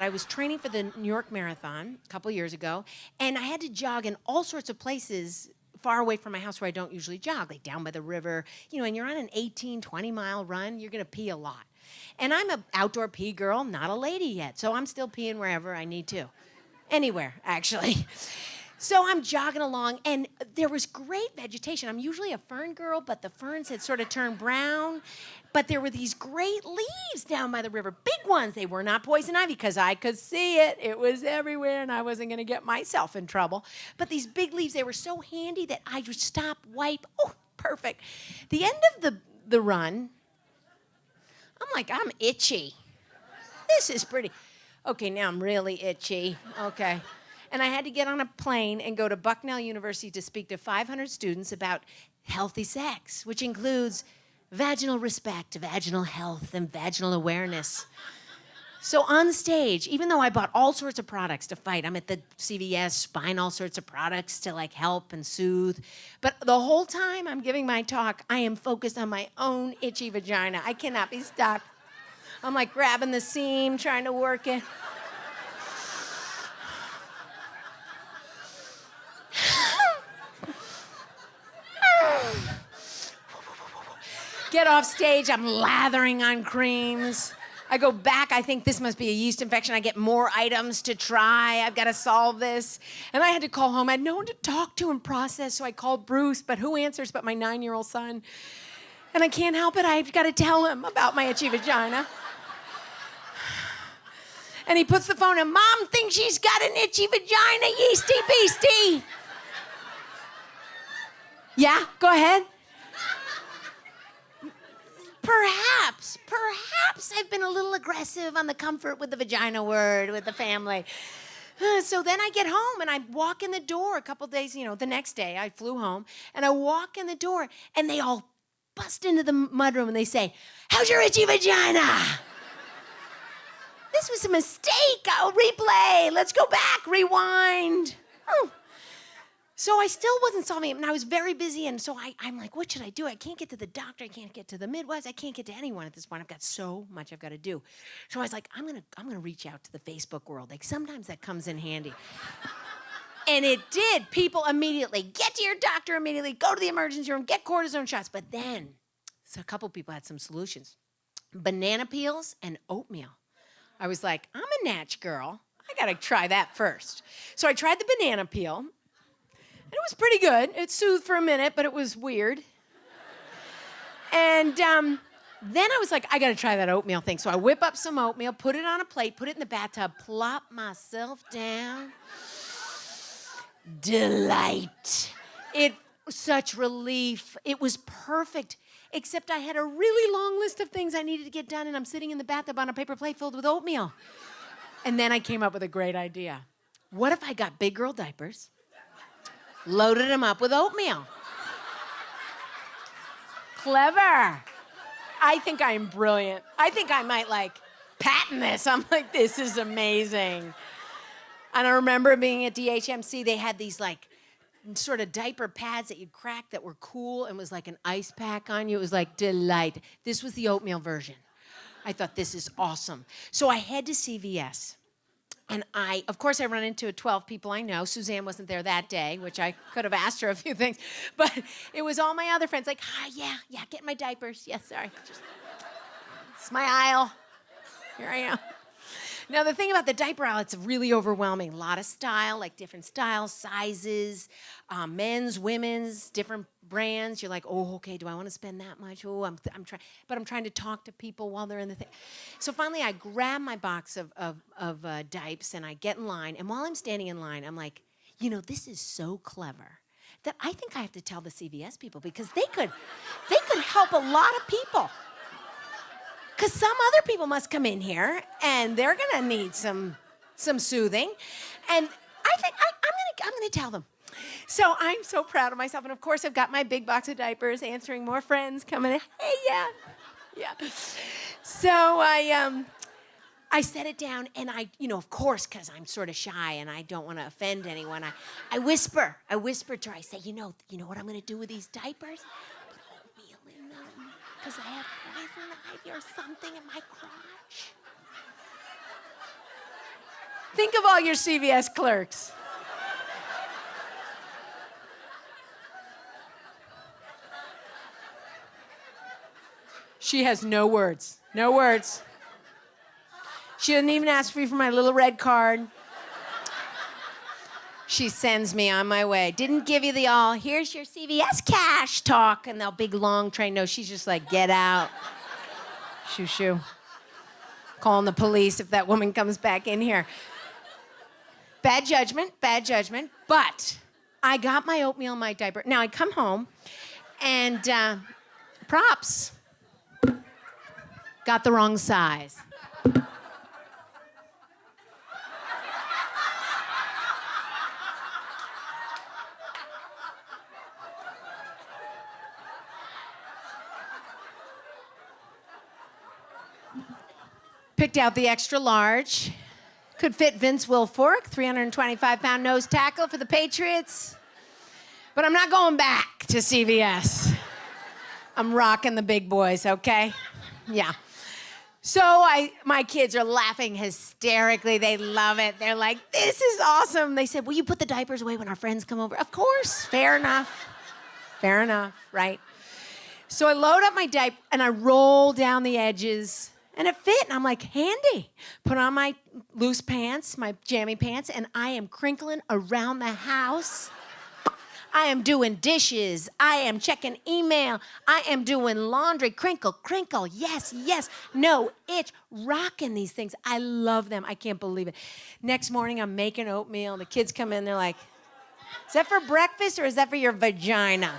I was training for the New York Marathon a couple years ago, and I had to jog in all sorts of places far away from my house where I don't usually jog, like down by the river. You know, and you're on an 18, 20-mile run, you're gonna pee a lot. And I'm an outdoor pee girl, not a lady yet, so I'm still peeing wherever I need to. Anywhere, actually. So I'm jogging along, and there was great vegetation. I'm usually a fern girl, but the ferns had sort of turned brown. But there were these great leaves down by the river, big ones. They were not poison ivy because I could see it. It was everywhere, and I wasn't going to get myself in trouble. But these big leaves, they were so handy that I would stop, wipe. Oh, perfect. The end of the run, I'm like, I'm itchy. This is pretty. Okay, now I'm really itchy. Okay. And I had to get on a plane and go to Bucknell University to speak to 500 students about healthy sex, which includes vaginal respect, vaginal health, and vaginal awareness. So on stage, even though I bought all sorts of products to fight, I'm at the CVS buying all sorts of products to like help and soothe. But the whole time I'm giving my talk, I am focused on my own itchy vagina. I cannot be stopped. I'm like grabbing the seam, trying to work it. Get off stage, I'm lathering on creams. I go back, I think this must be a yeast infection. I get more items to try. I've got to solve this. And I had to call home. I had no one to talk to and process, so I called Bruce, but who answers but my 9-year-old son? And I can't help it, I've got to tell him about my itchy vagina. And he puts the phone in. Mom thinks she's got an itchy vagina, yeasty beastie. Yeah, go ahead. Perhaps I've been a little aggressive on the comfort with the vagina word with the family. So then I get home and I walk in the door a couple days, the next day I flew home and I walk in the door and they all bust into the mudroom and they say, "How's your itchy vagina?" This was a mistake. I'll replay. Let's go back, rewind. Oh. So I still wasn't solving it, and I was very busy, and so I'm like, what should I do? I can't get to the doctor. I can't get to the midwives. I can't get to anyone at this point. I've got so much I've got to do. So I was like, I'm gonna reach out to the Facebook world. Like, sometimes that comes in handy. And it did. People immediately, get to your doctor immediately, go to the emergency room, get cortisone shots. But then, so a couple people had some solutions. Banana peels and oatmeal. I was like, I'm a natch girl. I gotta try that first. So I tried the banana peel. And it was pretty good. It soothed for a minute, but it was weird. And then I was like, I gotta try that oatmeal thing. So I whip up some oatmeal, put it on a plate, put it in the bathtub, plop myself down. Delight. It was such relief. It was perfect. Except I had a really long list of things I needed to get done, and I'm sitting in the bathtub on a paper plate filled with oatmeal. And then I came up with a great idea. What if I got big girl diapers, loaded them up with oatmeal? Clever. I think I'm brilliant. I think I might patent this. I'm like, this is amazing. And I remember being at DHMC, they had these sort of diaper pads that you'd crack that were cool and was like an ice pack on you. It was like delight. This was the oatmeal version. I thought, this is awesome. So I head to CVS. And of course, I run into 12 people I know. Suzanne wasn't there that day, which I could have asked her a few things. But it was all my other friends like, hi, yeah, get my diapers. Yes, sorry. It's my aisle. Here I am. Now, the thing about the diaper aisle, it's really overwhelming. A lot of style, different styles, sizes, men's, women's, different brands. You're like, oh, okay, do I want to spend that much? Oh, I'm trying, but I'm trying to talk to people while they're in the thing. So finally, I grab my box of diapers and I get in line. And while I'm standing in line, I'm like, this is so clever that I think I have to tell the CVS people because they could help a lot of people. Because some other people must come in here and they're gonna need some soothing, and I think I'm gonna tell them. So I'm so proud of myself, and of course I've got my big box of diapers, answering more friends coming in. Hey, yeah. So I set it down, and I, of course, because I'm sort of shy and I don't want to offend anyone, I whisper to her. I say, you know what I'm gonna do with these diapers? Because I have poison ivy or something in my crotch. Think of all your CVS clerks. She has no words. No words. She doesn't even ask me for my little red card. She sends me on my way. Didn't give you the all, here's your CVS cash talk, and that big long train. No, she's just like, get out. Shoo, shoo. Calling the police if that woman comes back in here. Bad judgment, but I got my oatmeal in my diaper. Now I come home, and props. Got the wrong size. Picked out the extra large. Could fit Vince Wilfork, 325-pound nose tackle for the Patriots. But I'm not going back to CVS. I'm rocking the big boys, okay? Yeah. So my kids are laughing hysterically. They love it. They're like, this is awesome. They said, will you put the diapers away when our friends come over? Of course. Fair enough. Fair enough, right? So I load up my diaper, and I roll down the edges, and it fit. And I'm like, handy. Put on my loose pants, my jammy pants, and I am crinkling around the house. I am doing dishes. I am checking email. I am doing laundry. Crinkle, crinkle. Yes, yes. No itch. Rocking these things. I love them. I can't believe it. Next morning, I'm making oatmeal. The kids come in. They're like, is that for breakfast or is that for your vagina?